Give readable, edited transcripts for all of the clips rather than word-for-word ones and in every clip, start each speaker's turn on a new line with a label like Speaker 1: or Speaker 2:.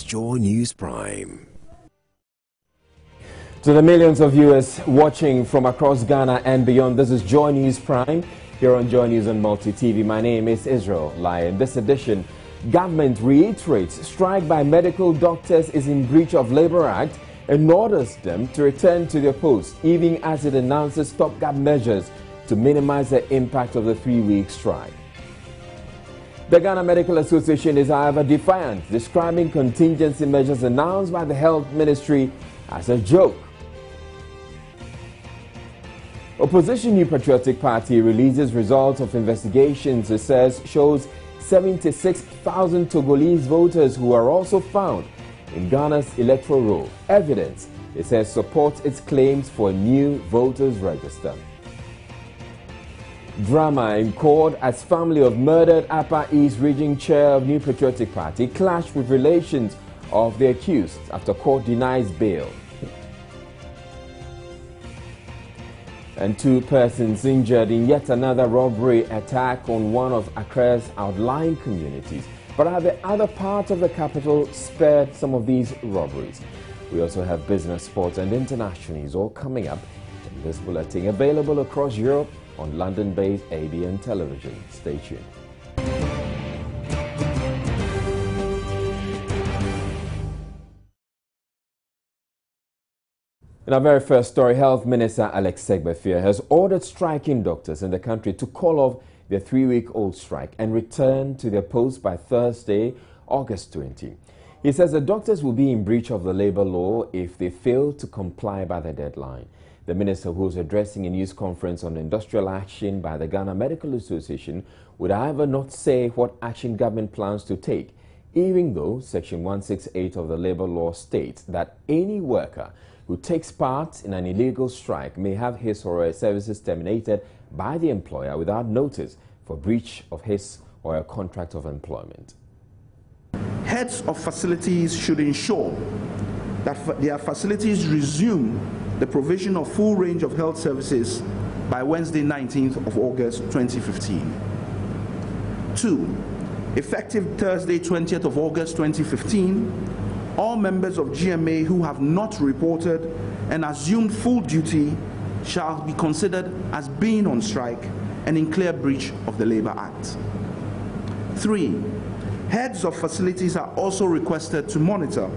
Speaker 1: Joy News Prime.
Speaker 2: To the millions of viewers watching from across Ghana and beyond, this is Joy News Prime here on Joy News and Multi TV. My name is Israel Lai. In this edition, government reiterates strike by medical doctors is in breach of Labour Act and orders them to return to their posts, even as it announces stopgap measures to minimize the impact of the 3-week strike. The Ghana Medical Association is, however, defiant, describing contingency measures announced by the Health Ministry as a joke. Opposition New Patriotic Party releases results of investigations it says shows 76,000 Togolese voters who are also found in Ghana's electoral roll. Evidence, it says, supports its claims for a new voters register. Drama in court as family of murdered Upper East Region Chair of New Patriotic Party clash with relations of the accused after court denies bail. And 2 persons injured in yet another robbery attack on one of Accra's outlying communities. But are the other parts of the capital spared some of these robberies? We also have business, sports and international news all coming up in this bulletin, available across Europe on London-based ABN television. Stay tuned. In our very first story, Health Minister Alex Segbefia has ordered striking doctors in the country to call off their 3-week-old strike and return to their posts by Thursday, August 20. He says the doctors will be in breach of the labour law if they fail to comply by the deadline. The minister, who was addressing a news conference on industrial action by the Ghana Medical Association, would however not say what action government plans to take, even though Section 168 of the labour law states that any worker who takes part in an illegal strike may have his or her services terminated by the employer without notice for breach of his or her contract of employment.
Speaker 3: Heads of facilities should ensure that their facilities resume the provision of full range of health services by Wednesday, 19th of August 2015. 2. Effective Thursday, 20th of August 2015, all members of GMA who have not reported and assumed full duty shall be considered as being on strike and in clear breach of the Labour Act. 3. Heads of facilities are also requested to monitor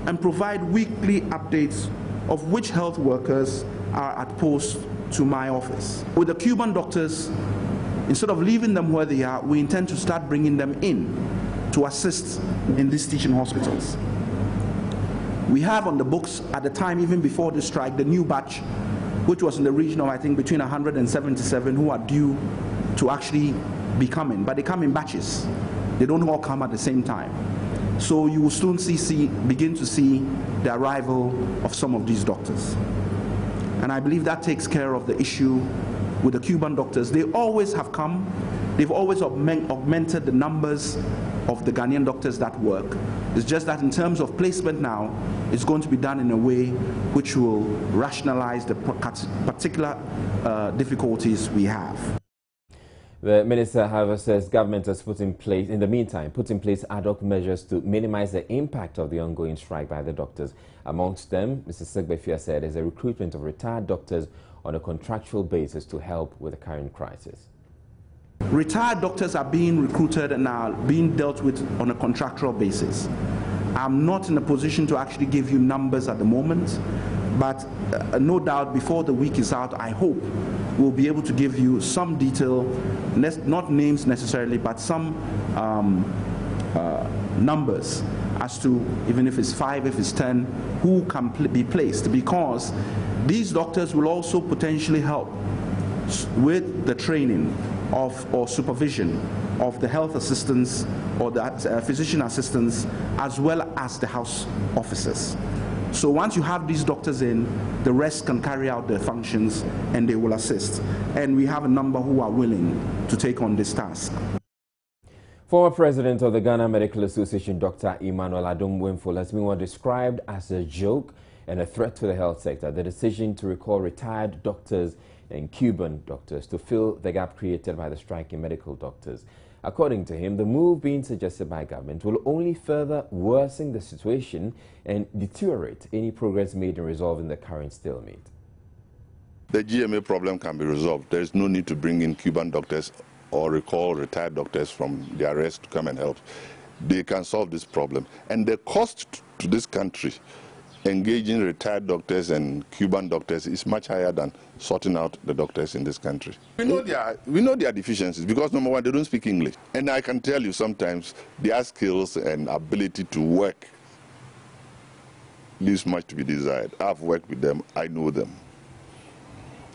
Speaker 3: and provide weekly updates of which health workers are at post to my office. With the Cuban doctors, instead of leaving them where they are, we intend to start bringing them in to assist in these teaching hospitals. We have on the books at the time, even before the strike, the new batch, which was in the region of, I think, between 177 who are due to actually be coming, but they come in batches. They don't all come at the same time. So you will soon begin to see the arrival of some of these doctors. And I believe that takes care of the issue with the Cuban doctors. They always have come. They've always augmented the numbers of the Ghanaian doctors that work. It's just that in terms of placement now, it's going to be done in a way which will rationalize the particular difficulties we have.
Speaker 2: The minister, however, says government has put in place ad hoc measures to minimize the impact of the ongoing strike by the doctors. Amongst them, Mr. Segbefia said, is a recruitment of retired doctors on a contractual basis to help with the current crisis.
Speaker 3: Retired doctors are being recruited and are being dealt with on a contractual basis. I'm not in a position to actually give you numbers at the moment, but no doubt before the week is out, I hope we'll be able to give you some detail, not names necessarily, but some numbers as to, even if it's 5, if it's 10, who can be placed, because these doctors will also potentially help with the training of or supervision of the health assistants or the physician assistants, as well as the house officers. So once you have these doctors in, the rest can carry out their functions and they will assist. And we have a number who are willing to take on this task.
Speaker 2: Former president of the Ghana Medical Association, Dr. Emmanuel Adom Wimful, has been described as a joke and a threat to the health sector. The decision to recall retired doctors and Cuban doctors to fill the gap created by the striking medical doctors. According to him, the move being suggested by government will only further worsen the situation and deteriorate any progress made in resolving the current stalemate.
Speaker 1: The GMA problem can be resolved. There is no need to bring in Cuban doctors or recall retired doctors from their rest to come and help. They can solve this problem. And the cost to this country engaging retired doctors and Cuban doctors is much higher than sorting out the doctors in this country. We know their deficiencies because, number one, they don't speak English. And I can tell you sometimes their skills and ability to work leaves much to be desired. I've worked with them, I know them.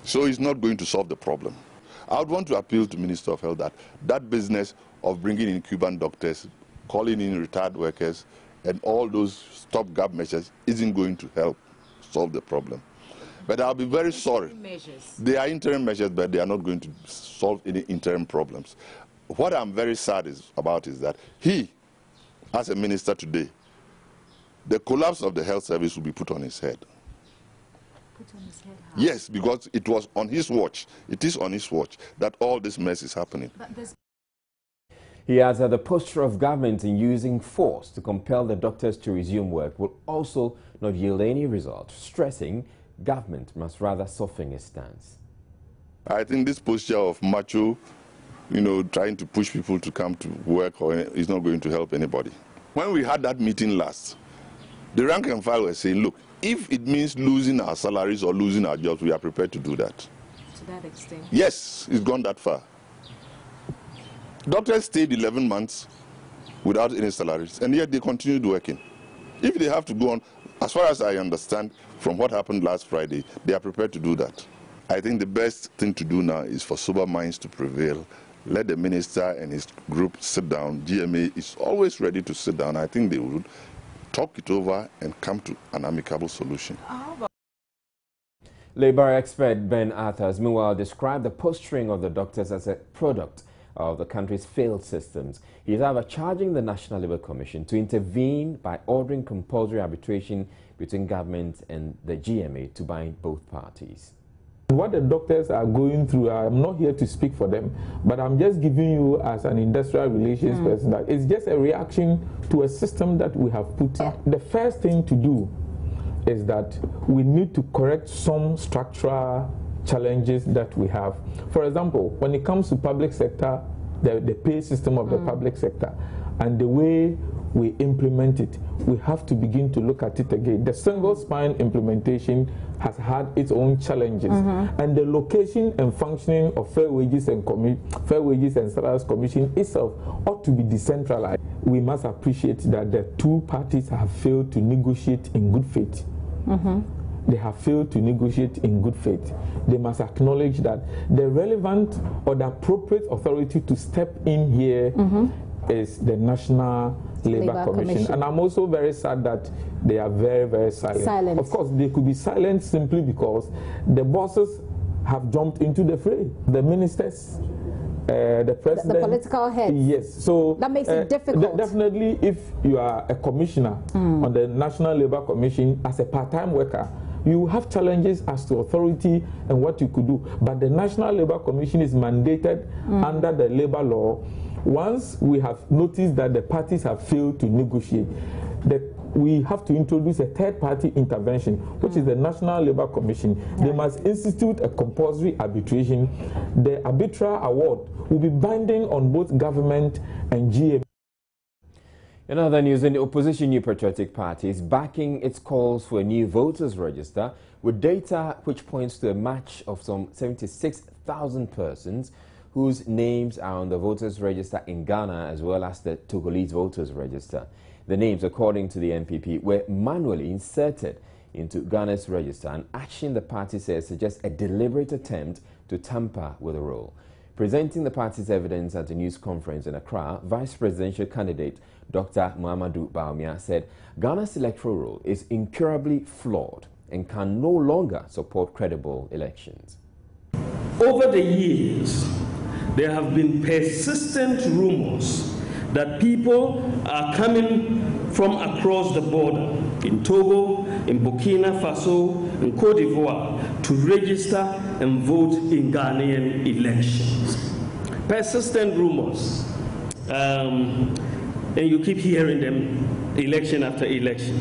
Speaker 1: So it's not going to solve the problem. I would want to appeal to Minister of Health that that business of bringing in Cuban doctors, calling in retired workers, and all those stopgap measures isn't going to help solve the problem. But I'll be very sorry. They are interim measures, but they are not going to solve any interim problems. What I'm very sad about is that he, as a minister today, the collapse of the health service will be put on his head.
Speaker 4: Put on his head how?
Speaker 1: Yes, because it was on his watch. It is on his watch that all this mess is happening.
Speaker 2: He adds that the posture of government in using force to compel the doctors to resume work will also not yield any result, stressing government must rather soften its stance.
Speaker 1: I think this posture of macho, trying to push people to come to work is not going to help anybody. When we had that meeting last, the rank and file were saying, look, if it means losing our salaries or losing our jobs, we are prepared to do that.
Speaker 4: To that extent?
Speaker 1: Yes, it's gone that far. Doctors stayed 11 months without any salaries, and yet they continued working. If they have to go on, as far as I understand from what happened last Friday, they are prepared to do that. I think the best thing to do now is for sober minds to prevail. Let the minister and his group sit down. GMA is always ready to sit down. I think they would talk it over and come to an amicable solution.
Speaker 2: Labour expert Ben Arthurs, meanwhile, described the posturing of the doctors as a product of the country's failed systems. He is however charging the National Labour Commission to intervene by ordering compulsory arbitration between government and the GMA to bind both parties.
Speaker 5: What the doctors are going through, I'm not here to speak for them, but I'm just giving you as an industrial relations person that it's just a reaction to a system that we have put. The first thing to do is that we need to correct some structural challenges that we have. For example, when it comes to public sector, the pay system of the public sector and the way we implement it, we have to begin to look at it again. The single spine implementation has had its own challenges, and the location and functioning of Fair Wages and Salaries Commission itself ought to be decentralized. We must appreciate that the two parties have failed to negotiate in good faith. They have failed to negotiate in good faith. They must acknowledge that the relevant or the appropriate authority to step in here is the National Labour Commission. And I'm also very sad that they are very, very silent. Of course, they could be silent simply because the bosses have jumped into the fray. The ministers, the president,
Speaker 4: the political heads.
Speaker 5: Yes, so
Speaker 4: that makes it difficult.
Speaker 5: Definitely, if you are a commissioner on the National Labour Commission as a part-time worker, you have challenges as to authority and what you could do. But the National Labour Commission is mandated under the labour law. Once we have noticed that the parties have failed to negotiate, we have to introduce a third-party intervention, which is the National Labour Commission. They must institute a compulsory arbitration. The arbitral award will be binding on both government and GMA.
Speaker 2: In other news, the opposition New Patriotic Party is backing its calls for a new voters register with data which points to a match of some 76,000 persons whose names are on the voters register in Ghana as well as the Togolese voters register. The names, according to the NPP, were manually inserted into Ghana's register, an action the party says suggests a deliberate attempt to tamper with the roll. Presenting the party's evidence at a news conference in Accra, Vice Presidential candidate Dr. Muhammadu Bawumia said Ghana's electoral roll is incurably flawed and can no longer support credible elections.
Speaker 6: Over the years, there have been persistent rumors that people are coming from across the border in Togo, in Burkina Faso, in Cote d'Ivoire to register and vote in Ghanaian elections. Persistent rumors. and you keep hearing them election after election.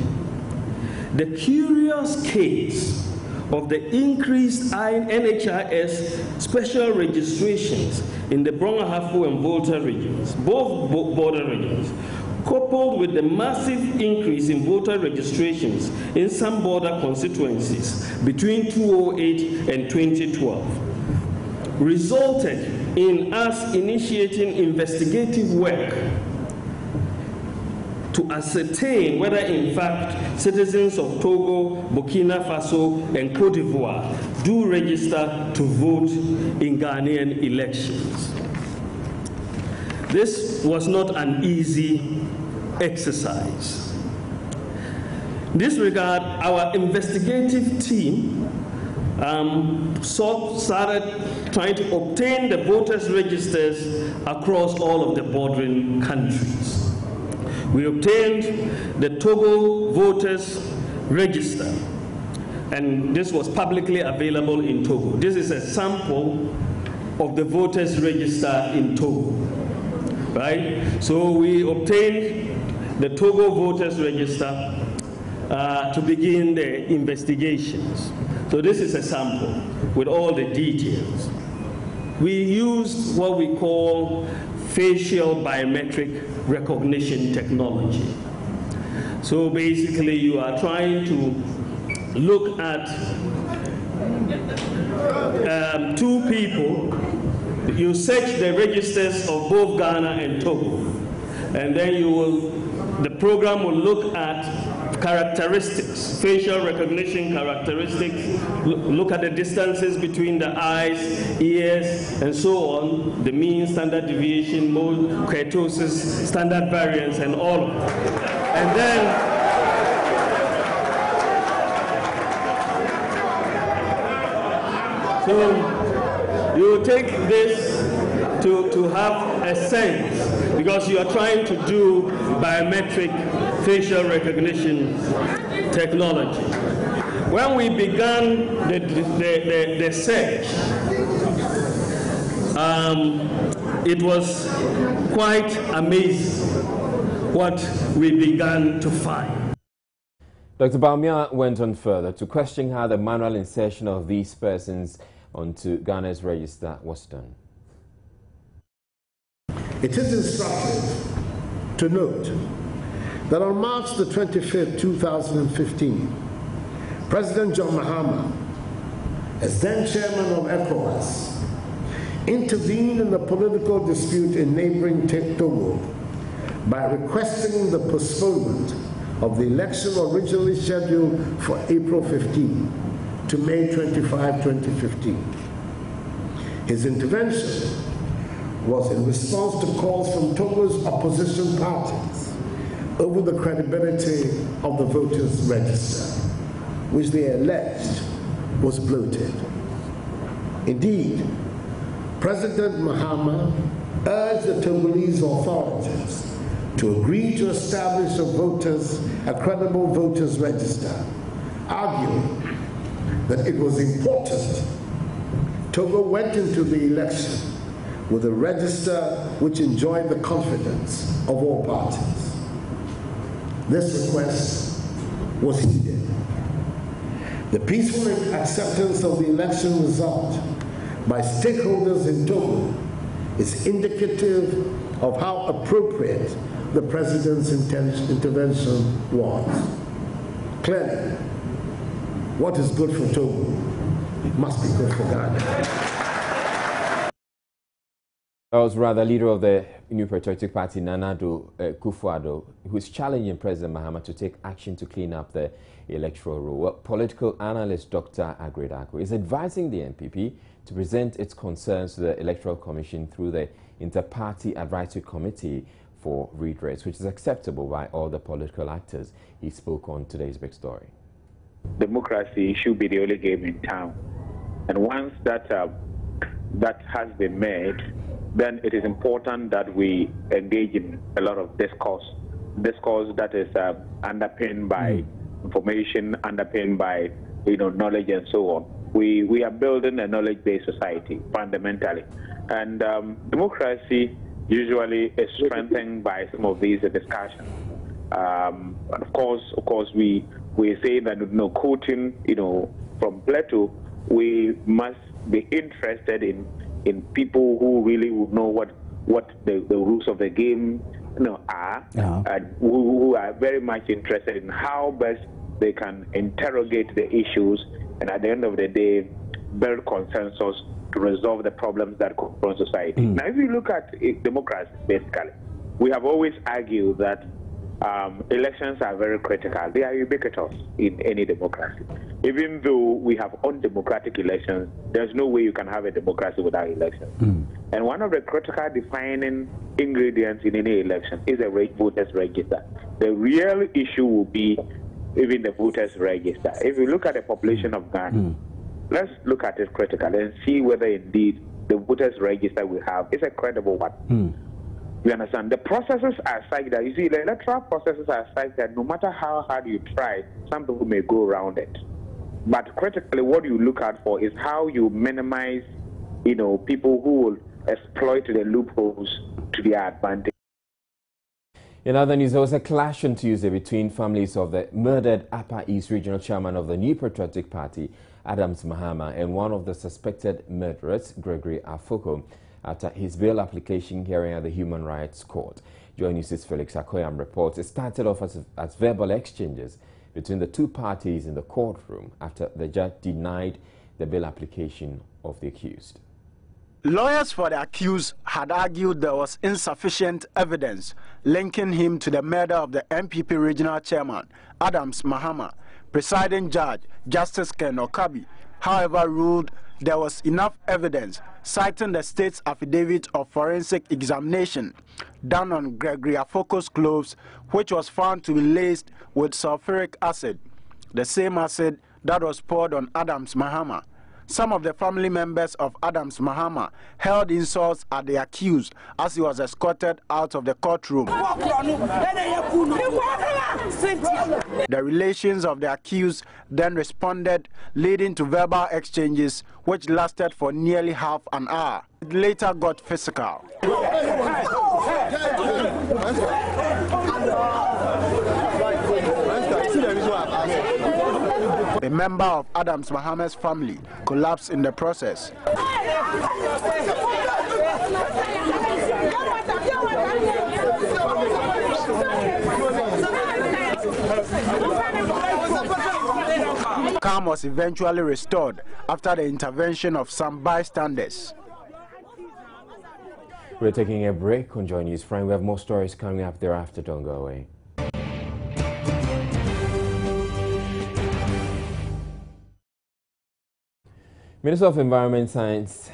Speaker 6: The curious case of the increased NHIS special registrations in the Brong-Ahafo and Volta regions, both border regions, coupled with the massive increase in voter registrations in some border constituencies between 2008 and 2012, resulted in us initiating investigative work to ascertain whether in fact citizens of Togo, Burkina Faso, and Cote d'Ivoire do register to vote in Ghanaian elections. This was not an easy exercise. In this regard, our investigative team started trying to obtain the voters' registers across all of the bordering countries. We obtained the Togo voters register, and this was publicly available in Togo. This is a sample of the voters register in Togo, right? So we obtained the Togo voters register to begin the investigations. So this is a sample with all the details. We used what we call facial biometric recognition technology. So basically you are trying to look at two people, you search the registers of both Ghana and Togo, and then the program will look at characteristics, facial recognition characteristics, look at the distances between the eyes, ears, and so on, the mean, standard deviation, mode, kurtosis, standard variance, and all of that. And then so you take this to have a sense, because you are trying to do biometric facial recognition technology. When we began the search, it was quite amazing what we began to find.
Speaker 2: Dr. Barima went on further to question how the manual insertion of these persons onto Ghana's register was done.
Speaker 7: It is instructive to note that on March the 25th, 2015, President John Mahama, as then chairman of ECOWAS, intervened in the political dispute in neighboring Togo by requesting the postponement of the election originally scheduled for April 15 to May 25, 2015. His intervention was in response to calls from Togo's opposition parties over the credibility of the voters' register, which they alleged was bloated. Indeed, President Mahama urged the Togolese authorities to agree to establish a credible voters' register, arguing that it was important Togo went into the election with a register which enjoyed the confidence of all parties. This request was heeded. The peaceful acceptance of the election result by stakeholders in Togo is indicative of how appropriate the President's intervention was. Clearly, what is good for Togo must be good for Ghana.
Speaker 2: That was rather leader of the New Patriotic Party, Nana Addo Kufuor, who is challenging President Mahama to take action to clean up the electoral roll. Well, political analyst Dr. Agredako is advising the NPP to present its concerns to the Electoral Commission through the Inter-Party Advisory Committee for redress, which is acceptable by all the political actors. He spoke on today's big story.
Speaker 8: Democracy should be the only game in town, and once that has been made, then it is important that we engage in a lot of discourse that is underpinned by information, underpinned by knowledge and so on. We are building a knowledge-based society fundamentally, and democracy usually is strengthened by some of these discussions. And of course, we say that quoting, from Plato, we must be interested in people who really would know what the rules of the game are, and who are very much interested in how best they can interrogate the issues, and at the end of the day, build consensus to resolve the problems that confront society. Now, if you look at democracy, basically, we have always argued that elections are very critical. They are ubiquitous in any democracy. Even though we have undemocratic elections, there's no way you can have a democracy without elections. And one of the critical defining ingredients in any election is a voters register. The real issue will be even the voters register. If you look at the population of Ghana, let's look at it critically and see whether indeed the voters register we have is a credible one. You understand? The processes are such that, you see, the electoral processes are such that no matter how hard you try, some people may go around it. But critically, what you look out for is how you minimize, people who will exploit the loopholes to their advantage.
Speaker 2: In other news, there was a clash on Tuesday between families of the murdered Upper East Regional Chairman of the New Patriotic Party, Adams Mahama, and one of the suspected murderers, Gregory Afoko, after his bail application hearing at the Human Rights Court. Joy News' Felix Akoyam reports it started off as verbal exchanges between the two parties in the courtroom after the judge denied the bail application of the accused.
Speaker 9: Lawyers for the accused had argued there was insufficient evidence linking him to the murder of the MPP regional chairman, Adams Mahama. Presiding judge, Justice Ken Okabi, however, ruled there was enough evidence, citing the state's affidavit of forensic examination done on Gregory Afoko's clothes, which was found to be laced with sulfuric acid, the same acid that was poured on Adams Mahama. Some of the family members of Adams Mahama held insults at the accused as he was escorted out of the courtroom. The relations of the accused then responded, leading to verbal exchanges which lasted for nearly half an hour. It later got physical. A member of Adams Mahama's family collapsed in the process. Calm was eventually restored after the intervention of some bystanders.
Speaker 2: We're taking a break on Joy News Prime. We have more stories coming up thereafter. Don't go away. Minister of Environment, Science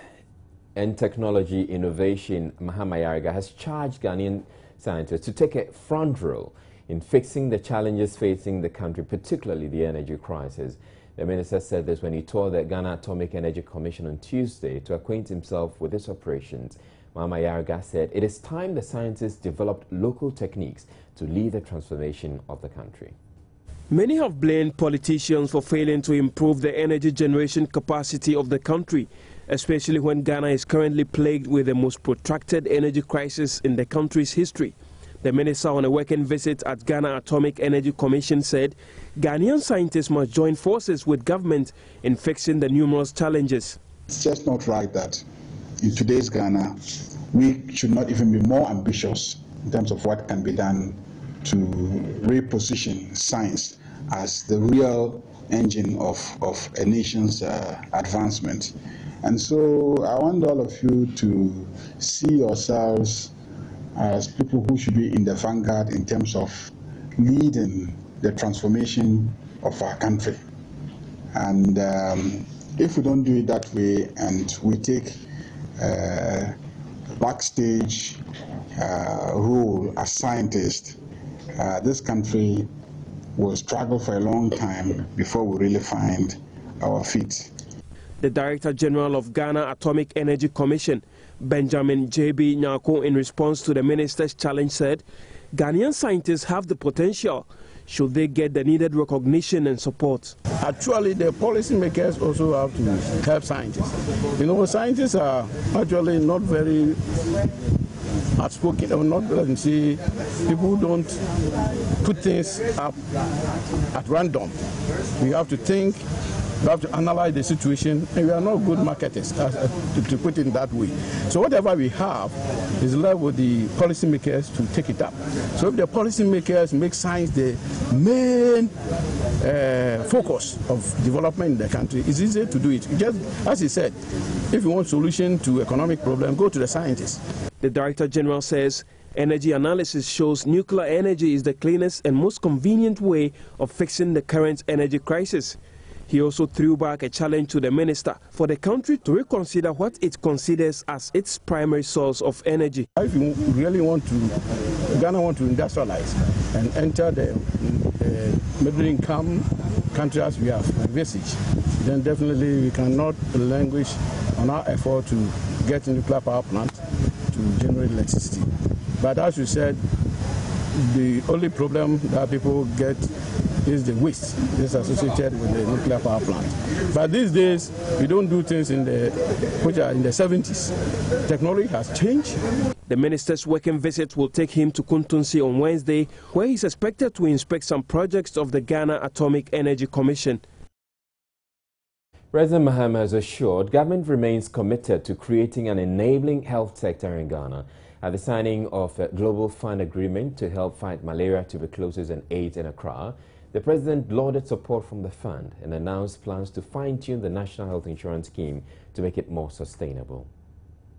Speaker 2: and Technology Innovation, Mahama Yariga, has charged Ghanaian scientists to take a front role in fixing the challenges facing the country, particularly the energy crisis. The minister said this when he toured the Ghana Atomic Energy Commission on Tuesday to acquaint himself with its operations. Mahama Yariga said it is time the scientists developed local techniques to lead the transformation of the country.
Speaker 6: Many have blamed politicians for failing to improve the energy generation capacity of the country, especially when Ghana is currently plagued with the most protracted energy crisis in the country's history. The minister, on a working visit at Ghana Atomic Energy Commission, said Ghanaian scientists must join forces with government in fixing the numerous challenges.
Speaker 10: It's just not right that in today's Ghana, we should not even be more ambitious in terms of what can be done to reposition science as the real engine of a nation's advancement. And so I want all of you to see yourselves as people who should be in the vanguard in terms of leading the transformation of our country. And if we don't do it that way and we take backstage role as scientists, this country will struggle for a long time before we really find our feet.
Speaker 6: The Director General of Ghana Atomic Energy Commission, Benjamin J.B. Nyako, in response to the minister's challenge, said Ghanaian scientists have the potential should they get the needed recognition and support.
Speaker 11: Actually, the policymakers also have to help scientists. You know, scientists are actually not very outspoken or not. Let me say, people don't put things up at random. We have to think. We have to analyze the situation, and we are not good marketers, to put it in that way. So whatever we have is left with the policymakers to take it up. So if the policymakers make science the main focus of development in the country, it's easy to do it. Just as he said, if you want solution to economic problem, go to the scientists.
Speaker 12: The Director General says energy analysis shows nuclear energy is the cleanest and most convenient way of fixing the current energy crisis. He also threw back a challenge to the minister for the country to reconsider what it considers as its primary source of energy.
Speaker 11: If you really want to, Ghana want to industrialize and enter the middle income country as we have envisaged, then definitely we cannot languish on our effort to get a nuclear power plant to generate electricity. But as you said, the only problem that people get is the waste that's associated with the nuclear power plant. But these days, we don't do things which are in the 70s. Technology has changed.
Speaker 12: The minister's working visit will take him to Kuntunsi on Wednesday, where he's expected to inspect some projects of the Ghana Atomic Energy Commission.
Speaker 2: President Mahama has assured government remains committed to creating an enabling health sector in Ghana. At the signing of a Global Fund agreement to help fight malaria, tuberculosis and AIDS in Accra, the President lauded support from the fund and announced plans to fine-tune the National Health Insurance Scheme to make it more sustainable.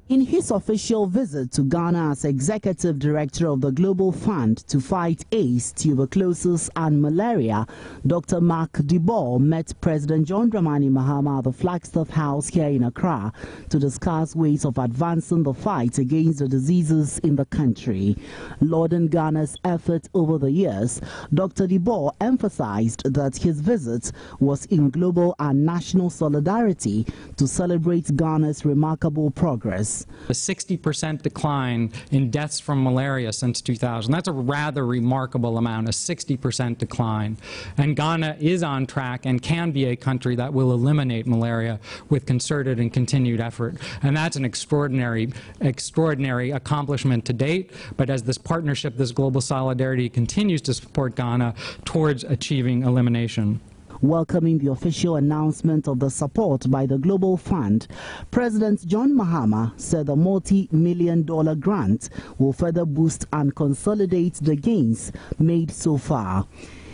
Speaker 13: In his official visit to Ghana as Executive Director of the Global Fund to fight AIDS, tuberculosis and malaria, Dr. Mark DeBoer met President John Dramani Mahama at the Flagstaff House here in Accra to discuss ways of advancing the fight against the diseases in the country. Lauding Ghana's effort over the years, Dr. DeBoer emphasized that his visit was in global and national solidarity to celebrate Ghana's remarkable progress.
Speaker 14: A 60% decline in deaths from malaria since 2000. That's a rather remarkable amount, a 60% decline. And Ghana is on track and can be a country that will eliminate malaria with concerted and continued effort. And that's an extraordinary accomplishment to date. But as this partnership, this global solidarity continues to support Ghana towards achieving elimination.
Speaker 13: Welcoming the official announcement of the support by the Global Fund, President John Mahama said the multi-million-dollar grant will further boost and consolidate the gains made so far.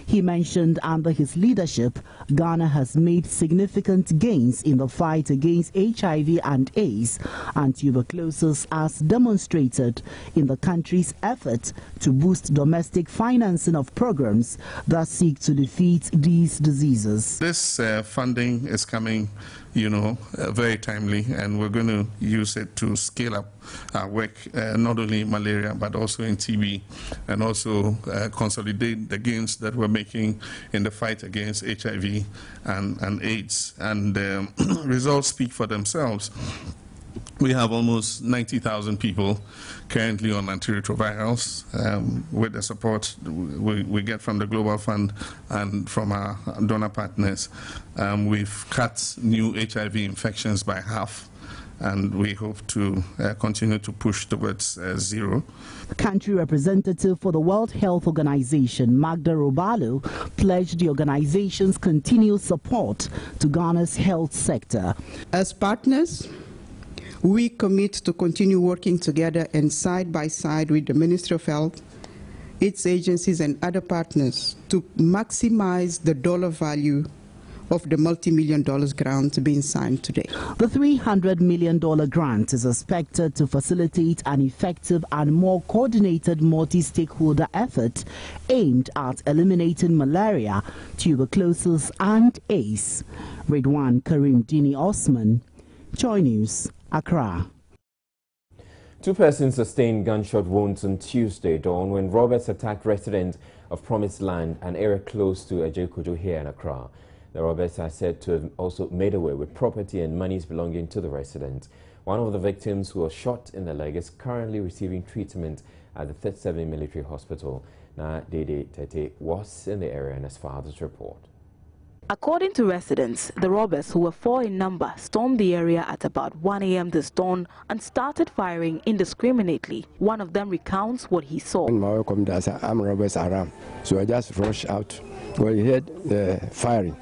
Speaker 13: He mentioned under his leadership, Ghana has made significant gains in the fight against HIV and AIDS and tuberculosis, as demonstrated in the country's effort to boost domestic financing of programs that seek to defeat these diseases.
Speaker 15: This funding is coming, very timely, and we're going to use it to scale up our work, not only in malaria, but also in TB, and also consolidate the gains that we're making in the fight against HIV and AIDS. And results speak for themselves. We have almost 90,000 people currently on antiretrovirals with the support we get from the Global Fund and from our donor partners. We've cut new HIV infections by half, and we hope to continue to push towards zero.
Speaker 13: Country representative for the World Health Organization, Magda Robalo, pledged the organization's continued support to Ghana's health sector.
Speaker 16: As partners, we commit to continue working together and side by side with the Ministry of Health, its agencies and other partners to maximize the dollar value of the multi-million-dollar grant being signed today.
Speaker 13: The $300 million grant is expected to facilitate an effective and more coordinated multi-stakeholder effort aimed at eliminating malaria, tuberculosis and AIDS. Redwan Karim Dini Osman, Joy News, Accra.
Speaker 2: 2 persons sustained gunshot wounds on Tuesday dawn when robbers attacked residents of Promised Land, an area close to Ejekojo here in Accra. The robbers are said to have also made away with property and monies belonging to the residents. One of the victims, who was shot in the leg, is currently receiving treatment at the 37 Military Hospital. Now, Dede Tete was in the area and as far as this report.
Speaker 17: According to residents, the robbers, who were 4 in number, stormed the area at about 1 a.m. this dawn and started firing indiscriminately. One of them recounts what he saw.
Speaker 18: When my come there's armed robbers around, so I just rushed out. Well, he heard the firing,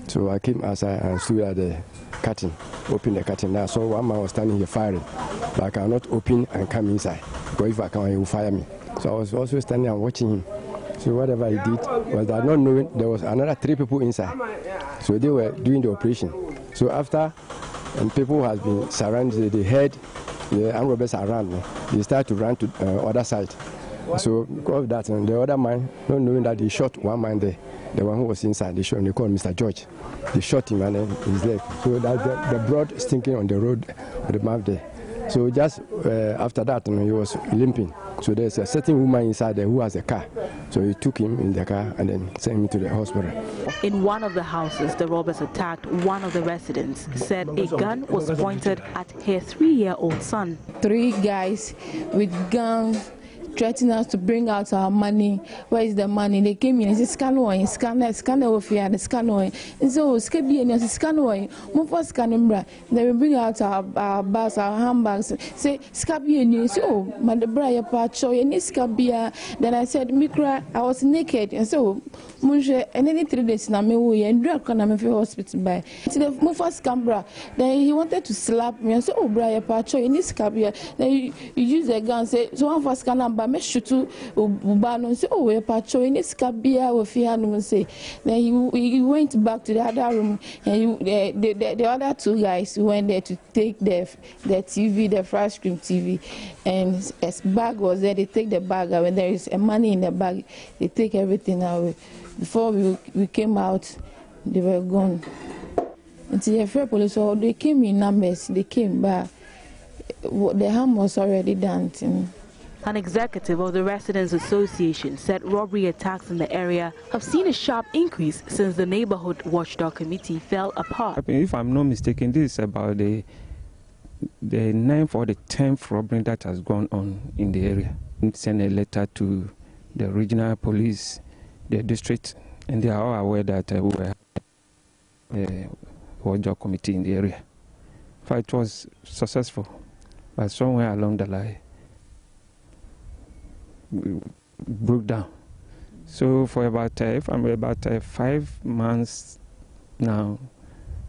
Speaker 18: so I came outside and stood at the curtain, opened the curtain. Now, so one man was standing here firing, but I cannot open and come inside because if I come, he will fire me. So I was also standing and watching him. So whatever he did was that not knowing there was another 3 people inside. So they were doing the operation. So after people has been surrounded, they heard the armed robbers around. They started to run to the other side. So because of that, and the other man, not knowing that they shot one man there, the one who was inside, they shot him, they called Mr. George. They shot him and then his leg. So that's the blood stinking on the road, on the mouth there. So just after that, he was limping. So there's a certain woman inside there who has a car. So he took him in the car and then sent him to the hospital.
Speaker 17: In one of the houses, the robbers attacked one of the residents, said a gun was pointed at her 3-year-old son.
Speaker 19: 3 guys with guns threatening us to bring out our money. Where is the money? They came in and said, scan over here, the scan away. And so, scan away. Move for scanning, bra. They will bring out our bags, our handbags. Say, scabby and you say, oh, my bra, pacho, and this scabia. Then I said, Mikra, I was naked. And so, Munche, and any 3 days now, me and drug can I'm hospital by. So the move for scambra. Then he wanted to slap me and say, oh, bra, pacho, and this scabia. Then you use the gun, say, so one for scan. But me shutu ubano say oh we patrol in this cabia we fear no say. Then he went back to the other room and the other 2 guys went there to take the TV, the flash screen TV, and as bag was there, they take the bag away. When there is money in the bag, they take everything away. Before we came out, they were gone. Until the fair police, so they came in numbers, they came back. The harm was already done.
Speaker 17: An executive of the Residents Association said robbery attacks in the area have seen a sharp increase since the Neighborhood Watchdog Committee fell apart.
Speaker 20: If I'm not mistaken, this is about the 9th or the 10th robbery that has gone on in the area. We sent a letter to the regional police, the district, and they are all aware that we were a watchdog committee in the area. In fact, it was successful, but somewhere along the line, broke down. So for about 5 months now,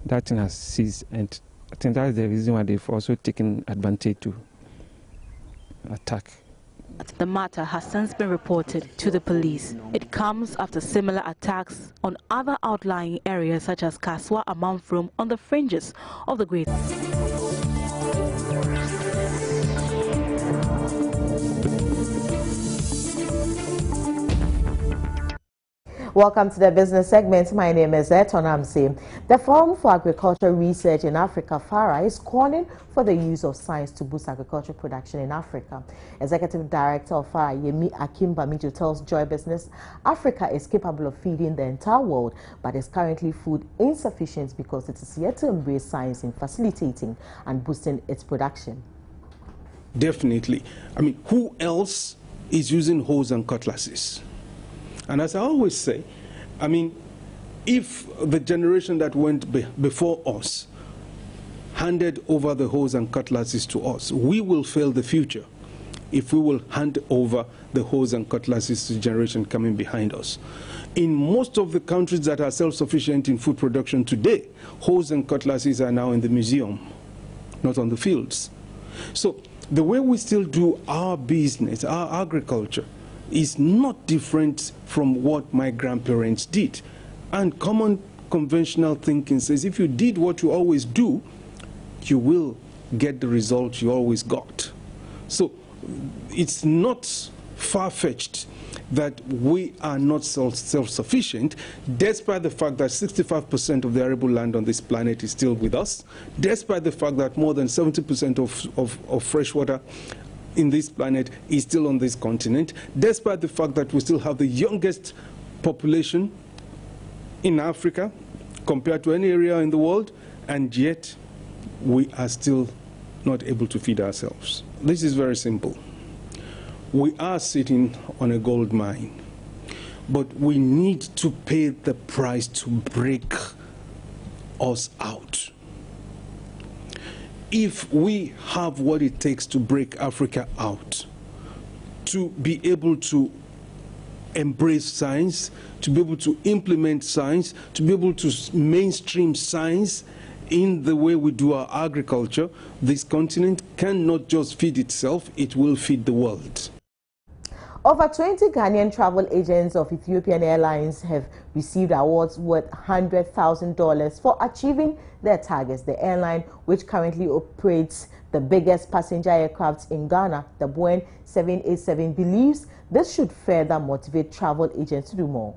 Speaker 20: that thing has ceased, and I think that's the reason why they've also taken advantage to attack.
Speaker 17: The matter has since been reported to the police. It comes after similar attacks on other outlying areas such as Kaswa and Manfrom on the fringes of the Great.
Speaker 19: Welcome to the business segment. My name is Eton Amsi. The Forum for Agricultural Research in Africa, FARA, is calling for the use of science to boost agricultural production in Africa. Executive Director of FARA, Yemi Akimbamito, tells Joy Business, Africa is capable of feeding the entire world, but is currently food insufficient because it is yet to embrace science in facilitating and boosting its production.
Speaker 3: Definitely. I mean, who else is using hoes and cutlasses? And as I always say, I mean, if the generation that went before us handed over the hoes and cutlasses to us, we will fail the future if we will hand over the hoes and cutlasses to the generation coming behind us. In most of the countries that are self-sufficient in food production today, hoes and cutlasses are now in the museum, not on the fields. So the way we still do our business, our agriculture, is not different from what my grandparents did. And common conventional thinking says if you did what you always do, you will get the result you always got. So it's not far-fetched that we are not self-sufficient, despite the fact that 65% of the arable land on this planet is still with us, despite the fact that more than 70% of fresh water in this planet is still on this continent, despite the fact that we still have the youngest population in Africa compared to any area in the world, and yet we are still not able to feed ourselves. This is very simple. We are sitting on a gold mine,
Speaker 21: but we need to pay the price to break us out. If we have what it takes to break Africa out, to be able to embrace science, to be able to implement science, to be able to mainstream science in the way we do our agriculture, this continent cannot just feed itself, it will feed the world.
Speaker 22: Over 20 Ghanaian travel agents of Ethiopian Airlines have received awards worth $100,000 for achieving their targets. The airline, which currently operates the biggest passenger aircraft in Ghana, the Boeing 787, believes this should further motivate travel agents to do more.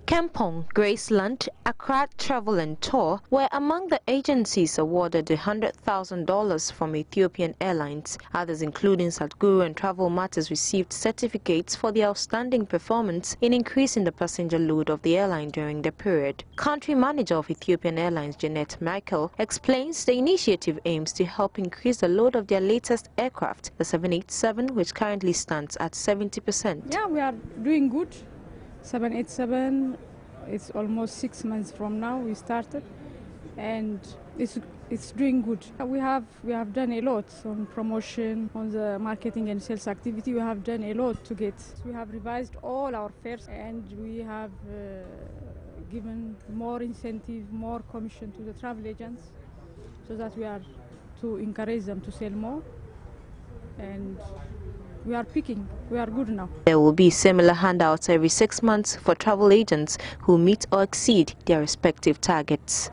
Speaker 23: Kempong, Graceland, Accra Travel and Tour were among the agencies awarded $100,000 from Ethiopian Airlines. Others, including Sadhguru and Travel Matters, received certificates for their outstanding performance in increasing the passenger load of the airline during the period. Country manager of Ethiopian Airlines, Jeanette Michael, explains the initiative aims to help increase the load of their latest aircraft, the 787, which currently stands at 70%.
Speaker 24: Yeah, we are doing good. 787, it's almost 6 months from now we started, and it's doing good. We have done a lot on promotion, on the marketing and sales activity. We have done a lot to get. We have revised all our fares, and we have given more incentive, more commission to the travel agents, so that we are to encourage them to sell more. And we are picking. We are good now.
Speaker 23: There will be similar handouts every 6 months for travel agents who meet or exceed their respective targets.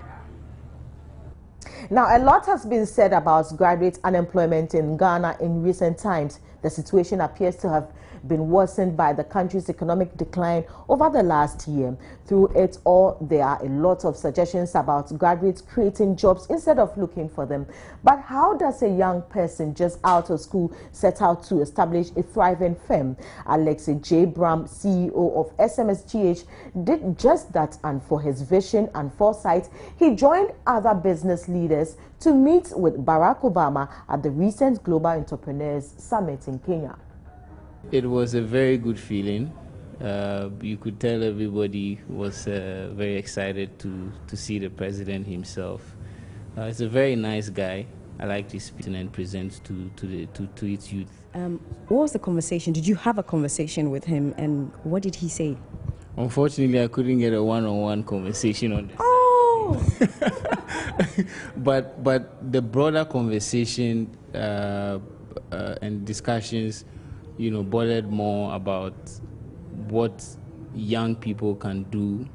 Speaker 22: Now, a lot has been said about graduate unemployment in Ghana in recent times. The situation appears to have been worsened by the country's economic decline over the last year. Through it all, there are a lot of suggestions about graduates creating jobs instead of looking for them. But how does a young person just out of school set out to establish a thriving firm? Alexei J. Bram, CEO of SMSGH, did just that, and for his vision and foresight, he joined other business leaders to meet with Barack Obama at the recent Global Entrepreneurs Summit in Kenya.
Speaker 25: It was a very good feeling. You could tell everybody was very excited to see the president himself. He's a very nice guy. I like to speak and present to its youth.
Speaker 26: What was the conversation? Did you have a conversation with him, and what did he say?
Speaker 25: Unfortunately, I couldn't get a one-on-one conversation on this.
Speaker 26: Oh!
Speaker 25: but the broader conversation and discussions, you know, bothered more about what young people can do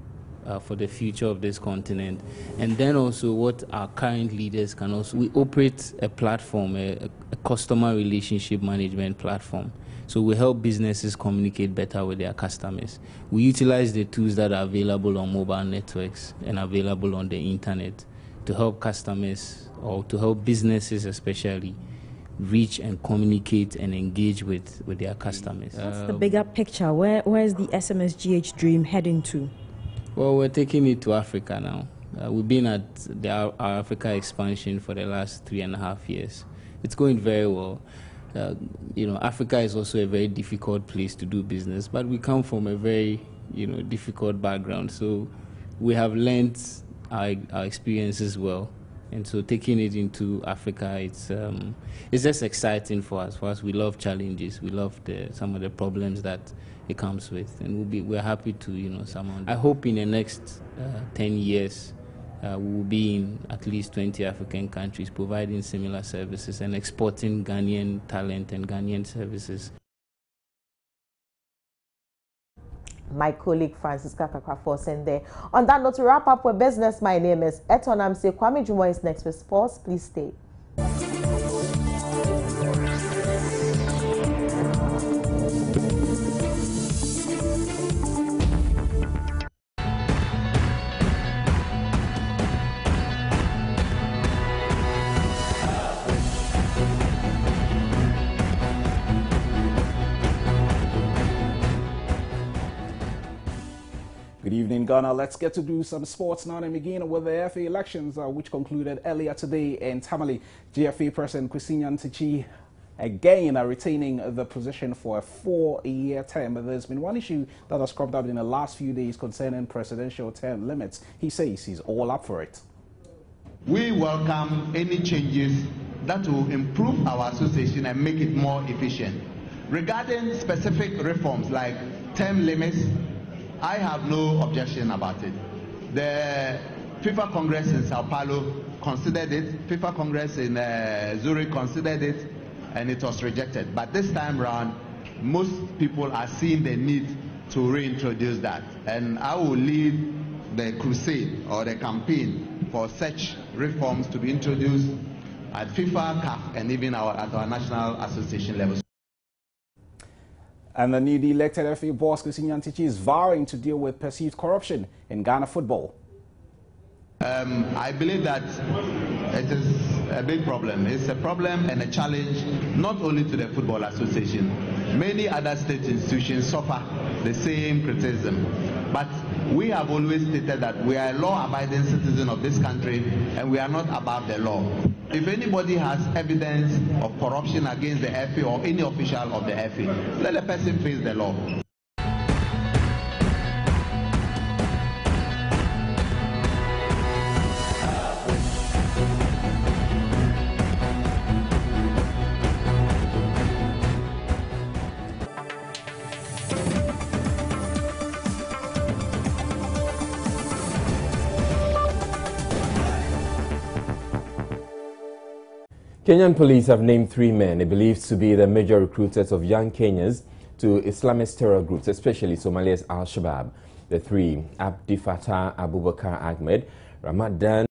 Speaker 25: for the future of this continent, and then also what our current leaders can also. We operate a platform, a customer relationship management platform. So we help businesses communicate better with their customers. We utilize the tools that are available on mobile networks and available on the internet to help customers, or to help businesses especially, reach and communicate and engage with their customers.
Speaker 26: What's the bigger picture? Where is the SMSGH dream heading to?
Speaker 25: Well, we're taking it to Africa now. We've been at our Africa expansion for the last 3.5 years. It's going very well. You know, Africa is also a very difficult place to do business, but we come from a very, you know, difficult background. So we have learned our experiences well. And so taking it into Africa, it's just exciting for us. We love challenges. We love some of the problems that it comes with, and we're happy to, you know, I hope in the next 10 years we will be in at least 20 African countries providing similar services and exporting Ghanaian talent and Ghanaian services.
Speaker 22: My colleague Francisca Kakrafosen there. On that note, to wrap up with business, my name is Eton Amse. Kwame Jumo is next with sports. Please stay.
Speaker 27: Good evening, Ghana. Let's get to do some sports now and begin with the FA elections, which concluded earlier today in Tamale. GFA President Kwesi Nyantakyi again retaining the position for a 4-year term. But there's been one issue that has cropped up in the last few days concerning presidential term limits. He says he's all up for it.
Speaker 1: We welcome any changes that will improve our association and make it more efficient. Regarding specific reforms like term limits, I have no objection about it. The FIFA Congress in Sao Paulo considered it, FIFA Congress in Zurich considered it, and it was rejected. But this time round, most people are seeing the need to reintroduce that. And I will lead the crusade or the campaign for such reforms to be introduced at FIFA, CAF, and even at our national association levels.
Speaker 27: And the newly elected FA boss, Kusinyantichi, is vowing to deal with perceived corruption in Ghana football.
Speaker 1: I believe that it is a big problem. It's a problem and a challenge not only to the Football Association. Many other state institutions suffer the same criticism. But we have always stated that we are a law-abiding citizen of this country and we are not above the law. If anybody has evidence of corruption against the FA or any official of the FA, let the person face the law.
Speaker 2: Kenyan police have named 3 men believed to be the major recruiters of young Kenyans to Islamist terror groups, especially Somalia's Al-Shabaab. The 3, Abdi Fattah Abubakar Ahmed, Ramadan.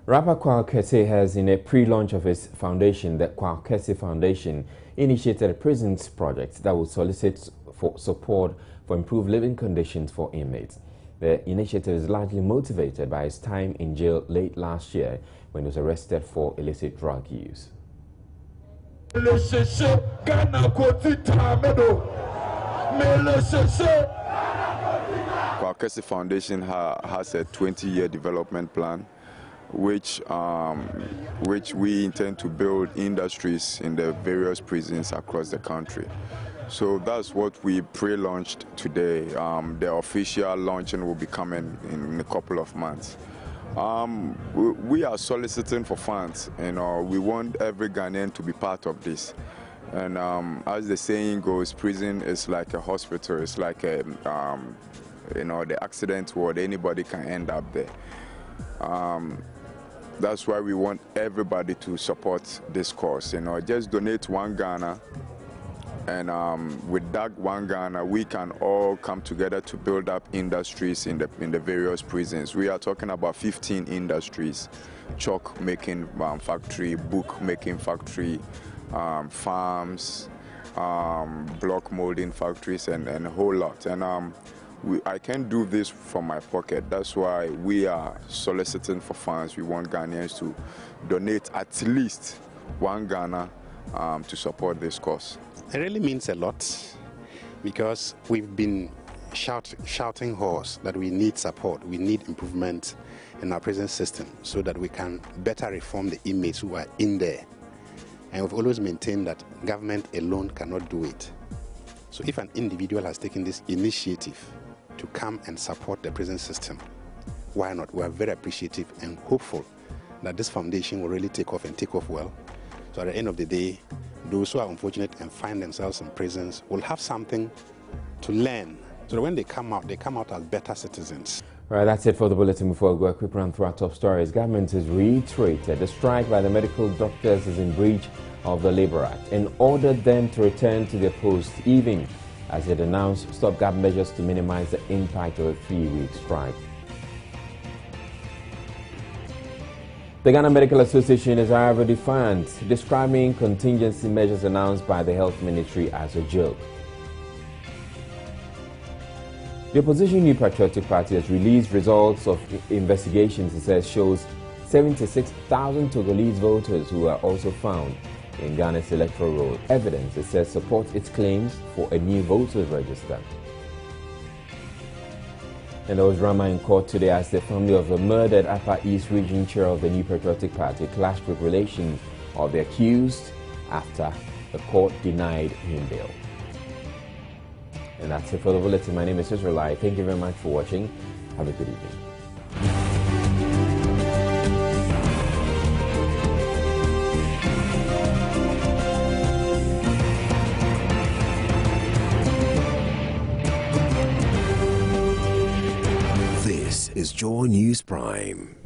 Speaker 2: Rapper Kwal Kese has, in a pre-launch of his foundation, the Kwal Kese Foundation, initiated a prisons project that will solicit for support for improved living conditions for inmates. The initiative is largely motivated by his time in jail late last year when he was arrested for illicit drug use.
Speaker 4: Kwal Kese Foundation has a 20-year development plan which we intend to build industries in the various prisons across the country. So that's what we pre-launched today. The official launching will be coming in a couple of months. We are soliciting for funds. We want every Ghanaian to be part of this. And as the saying goes, prison is like a hospital. It's like a, the accident ward. Anybody can end up there. That's why we want everybody to support this cause. Just donate 1 Ghana. And with that 1 Ghana, we can all come together to build up industries in the various prisons. We are talking about 15 industries: chalk making factory, book making factory, farms, block molding factories, and a whole lot. And I can't do this from my pocket. That's why we are soliciting for funds. We want Ghanaians to donate at least 1 Ghana to support this cause.
Speaker 5: It really means a lot because we've been shouting hoarse that we need support, we need improvement in our prison system so that we can better reform the inmates who are in there. And we've always maintained that government alone cannot do it. So if an individual has taken this initiative to come and support the prison system, why not? We are very appreciative and hopeful that this foundation will really take off and take off well. So at the end of the day, those who are unfortunate and find themselves in prisons will have something to learn. So that when they come out as better citizens.
Speaker 2: All right, that's it for the bulletin. Before we go, a quick run through our top stories. Government has reiterated the strike by the medical doctors is in breach of the Labour Act and ordered them to return to their posts even as it announced stopgap measures to minimize the impact of a 3-week strike. The Ghana Medical Association is, however, defiant, describing contingency measures announced by the Health Ministry as a joke. The opposition New Patriotic Party has released results of investigations it says shows 76,000 Togolese voters who are also found in Ghana's electoral roll. Evidence, it says, supports its claims for a new voters register. And there was drama in court today as the family of the murdered Upper East Region chair of the New Patriotic Party clashed with relations of the accused after the court denied him bail. And that's it for the bulletin. My name is Israelite. Thank you very much for watching. Have a good evening.
Speaker 6: This is Joy News Prime.